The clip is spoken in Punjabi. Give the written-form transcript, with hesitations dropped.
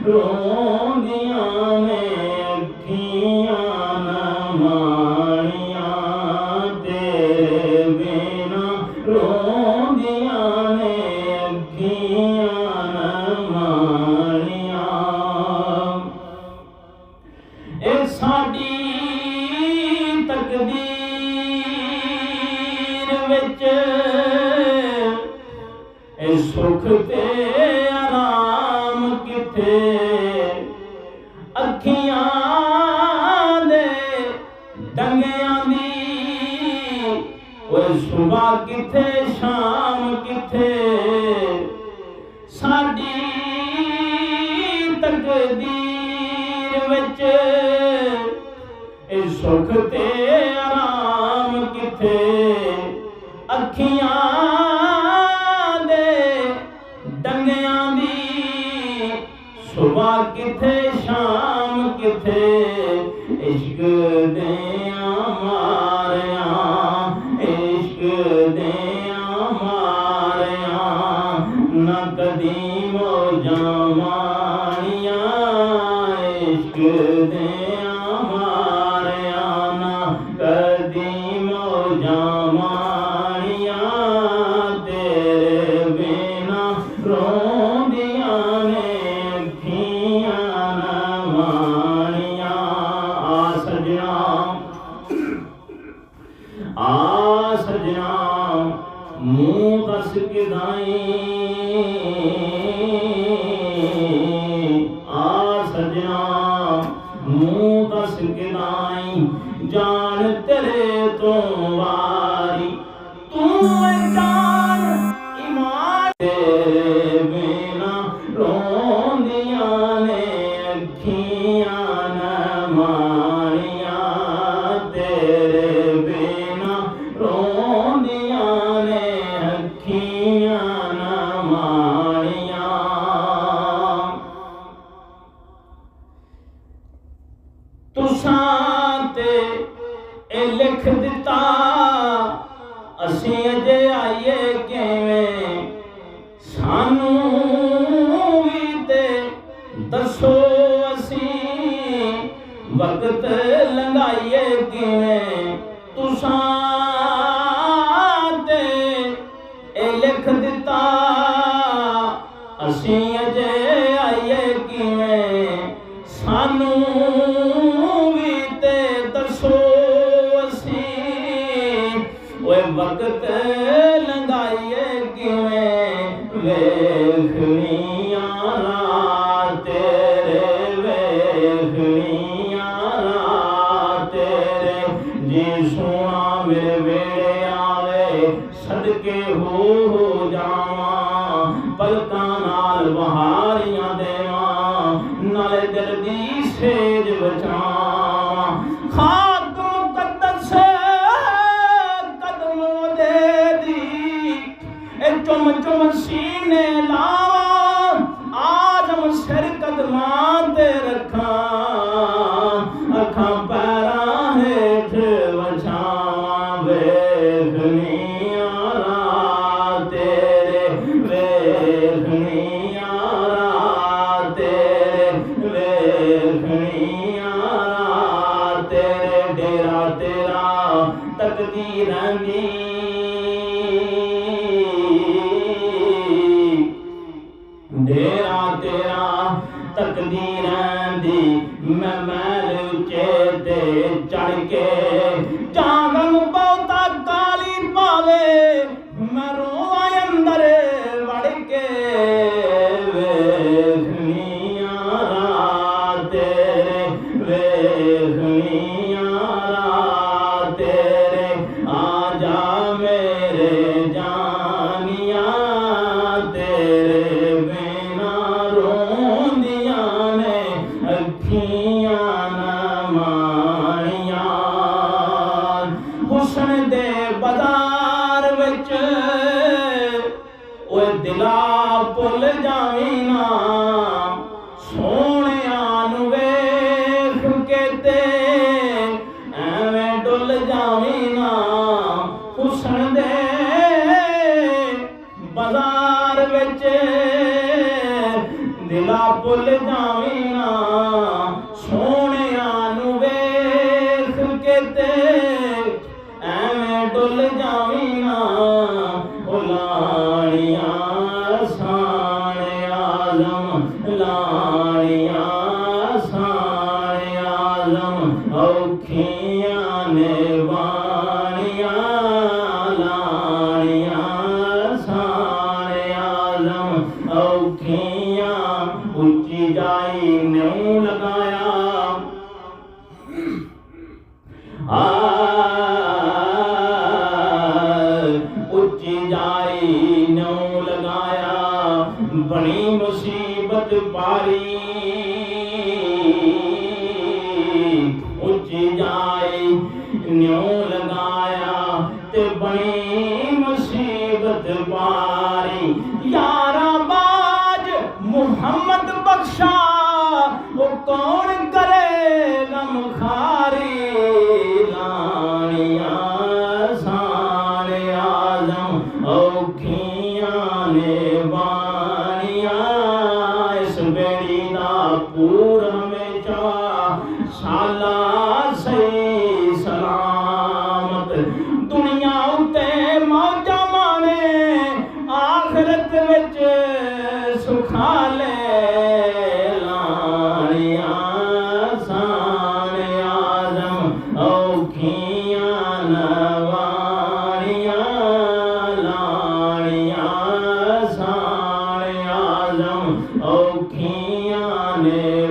ਰੋਂਦੀਆਂ ਨੇ ਅੱਖੀਆਂ ਨਾ ਮਾਣੀਆਂ, ਤੇਰੇ ਬਿਨਾ ਰੋਂਦੀਆਂ ਨੇ ਅੱਖੀਆਂ ਨਾ ਮਾਣੀਆਂ। ਇਹ ਸਾਡੀ ਤਕਦੀਰ ਵਿੱਚ ਇਹ ਸੁਖ ਤੇ ਆਰਾਮ ਕਿੱਥੇ, ਅੱਖੀਆਂ ਦੇ ਡੰਗਿਆਂ ਦੀ ਉਹ ਸੁਬਹ ਕਿੱਥੇ ਸ਼ਾਮ ਕਿੱਥੇ। ਸਾਡੀ ਤਕਦੀਰ ਵਿੱਚ ਇਹ ਸੁਖ ਤੇ ਆਰਾਮ ਕਿੱਥੇ, ਅੱਖੀਆਂ ਦੇ ਡੰਗਿਆਂ ਦੀ ਸੁਬਹ ਕਿੱਥੇ ਸ਼ਾਮ ਕਿੱਥੇ। ਇਸ਼ਕ ਦਿਆਂ ਮਾਰਿਆਂ, ਇਸ਼ਕ ਦਿਆਂ ਮਾਰਿਆਂ ਨਾ ਕਦੀ ਮੌਜਾਂ ਮਾਣੀਆਂ, ਇਸ਼ਕ ਦਿਆਂ ਮਾਰਿਆਂ ਨਾ ਕਦੀ ਮੌਜਾਂ ਮਾਣੀਆਂ, ਤੇਰੇ ਬਿਨਾ ਰੋਂਦੀਆਂ ਨੇ ਅੱਖੀਆਂ ਨਾ ਮਾਣੀਆਂ। ਆ ਸਜਣਾ ਮੂੰਹ ਦੱਸ ਕੇ ਦਾਈ, ਆ ਸਜਣਾ ਮੂੰਹ ਦੱਸ ਕੇ ਦਾਈ, ਜਾਨ ਤੇਰੇ ਤੋਂ ਵਾਰੀ ਤੂੰ ਜਾਨ ਇਮਾਨ, ਤੇਰੇ ਬਿਨਾ ਰੋਂਦੀਆਂ ਨੇ ਅੱਖੀਆਂ ਨਾ ਮਾਣੀਆਂ, ਤੇਰੇ ਬਿਨਾ ਰੋਂਦੀਆਂ ਨੇ ਅੱਖੀਆਂ ਨਾ ਮਾਣੀਆਂ। ਤੁਸਾਂ ਤੇ ਇਹ ਲਿਖ ਦਿੱਤਾ ਅਸੀਂ ਅਜੇ ਆਈਏ ਕਿਵੇਂ, ਸਾਨੂੰ ਵੀ ਤੇ ਦੱਸੋ ਅਸੀਂ ਵਕਤ ਲੰਘਾਈਏ ਕਿਵੇਂ। ਤੁਸਾਂ ਤੇ ਇਹ ਲਿਖ ਦਿੱਤਾ ਅਸੀਂ ਅਜੇ ਆਈਏ ਕਿਵੇਂ, ਸਾਨੂੰ ਵੀ ਤੇ ਦੱਸੋ ਅਸੀਂ ਓਏ ਵਕਤ ਲੰਘਾਈਏ ਕਿਵੇਂ। ਵੇਖਣੀਆਂ ਰਾਤ ਤੇਰੇ, ਵੇਖਣੀਆਂ ਰਾਤ ਤੇਰੇ, ਜੇ ਸੋਹਣਾ ਮੇਰੇ ਵੇੜੇ ਆਵੇ ਸਦਕੇ ਹੋ ਜਾਵਾਂ, ਪਲਕਾਂ ਨਾਲ ਬਹਾਰੀਆਂ ਦੇਵਾਂ, ਨਾਲੇ ਦਿਲ ਦੀ ਸੇਜ ਬਚਾਵਾਂ। ਖਾਕ ਮੁਕੱਦਸ ਕਦਮੋਂ ਦੇ ਦੀ ਇਹ ਚੁੰਮ ਚੁੰਮ ਸੀਨੇ ਲਾਵਾਂ, ਆਜਮ ਸਿਰ ਕਦਮਾਂ ਤੇ ਰੱਖਾਂ, ਅੱਖਾਂ ਪੈਰਾਂ ਹੇਠ ਵਛਾਵਾਂ। ਵੇਖਣੀਆਂ ਰਾਤ ਤੇਰੇ, ਵੇਖਣੀਆਂ ਰਾਤ ਤੇਰੇ, ਵੇਖਣੀਆਂ ਰਾਤ ਤੇਰੇ, ਡੇਰਾ ਤੇਰਾ ਤਕਦੀਰਾਂ ਦੀ, ਡੇਰਾ ਤੇਰਾ ਤਕਦੀਰਾਂ ਦੀ। ਮੈਂ ਮਹਿਲ ਉੱਚੇ ਤੇ ਚੜ੍ਹ ਕੇ ਚਾਂਗਮ ਬਹੁਤਾ ਕਾਲੀ ਪਾਵੇ, ਮੈਂ ਰੋਵਾਂ ਅੰਦਰ ਵੜ ਕੇ। ਵੇਖਣੀਆਂ ਰਾਤ ਤੇਰੇ, ਵੇਖਣੀਆਂ ਰਾਤ ਤੇਰੇ, ਆ ਜਾ ਮੇਰੇ ਜਾਨੀਆਂ, ਤੇਰੇ ਬਿਨਾ ਰੋਂਦੀਆਂ ਨੇ ਅੱਖੀਆਂ ਨਾ ਮਾਣੀਆਂ। ਹੁਸਨ ਦੇ ਬਾਜ਼ਾਰ ਵਿੱਚ ਓਏ ਦਿਲਾ ਭੁੱਲ ਜਾਵੀਂ ਨਾ, ਡੁੱਲ ਜਾਵੀਂ ਨਾ ਸੋਹਣਿਆਂ ਨੂੰ ਵੇਖ ਕੇ ਤੇ ਐਵੇਂ ਡੁੱਲ ਜਾਵੀਂ ਨਾ ਉਹ ਲਾਣੀਆਂ ਸਾਣ ਆਜ਼ਮ ਲਾਣੀਆਂ ਸਾਣ ਆਜ਼ਮ ਔਖੀਆਂ ਨੇ ਬਾਣੀਆਂ ਲਾਣੀਆਂ ਸਾਣ ਆਜ਼ਮ ਔਖੀਆਂ ਉੱਚੀ ਜਾਈ ਨਿਉ ਲਗਾਇਆ ਉੱਚੀ ਜਾਈ ਨਿਉ ਲਗਾਇਆ ਬਣੀ ਮੁਸੀਬਤ ਪਾਰੀ ਉੱਚੀ ਜਾਈ ਨਿਉ ਲਗਾਇਆ ਤੇ ਬਣੀ ਮੁਸੀਬਤ ਪਾਰੀ ਯਾਰਾਂ ਬਾਜ ਮੁਹੰਮਦ ਬਖਸ਼ਾ ਉਹ ਕੌਣ ਕਰੇ ਗਮਖਾਰੀ ਲਾਣੀਆਂ ਸਾਣ ਆਜ਼ਮ ਔਖੀਆਂ ਨੇ ਬਾਣੀਆਂ ਇਸ ਬੇੜੀ ਦਾ ਪੂਰ ਹਮੇਸ਼ਾ ਸਾਲਾ ਸਹੀ ਸਲਾਮਤ ਦੁਨੀਆ ਉੱਤੇ ਮੌਜਾਂ ਮਾਣੇ ਆਖਰਤ ਵਿੱਚ ਸੁਖਾਲੇ ਲਾਣੀਆਂ ਸਾਣ ਆਜ਼ਮ ਔਖੀਆਂ ਨਵਾਣੀਆਂ ਲਾਣੀਆਂ ਸਾਣ ਆਜ਼ਮ ਔਖੀਆਂ ਨੇ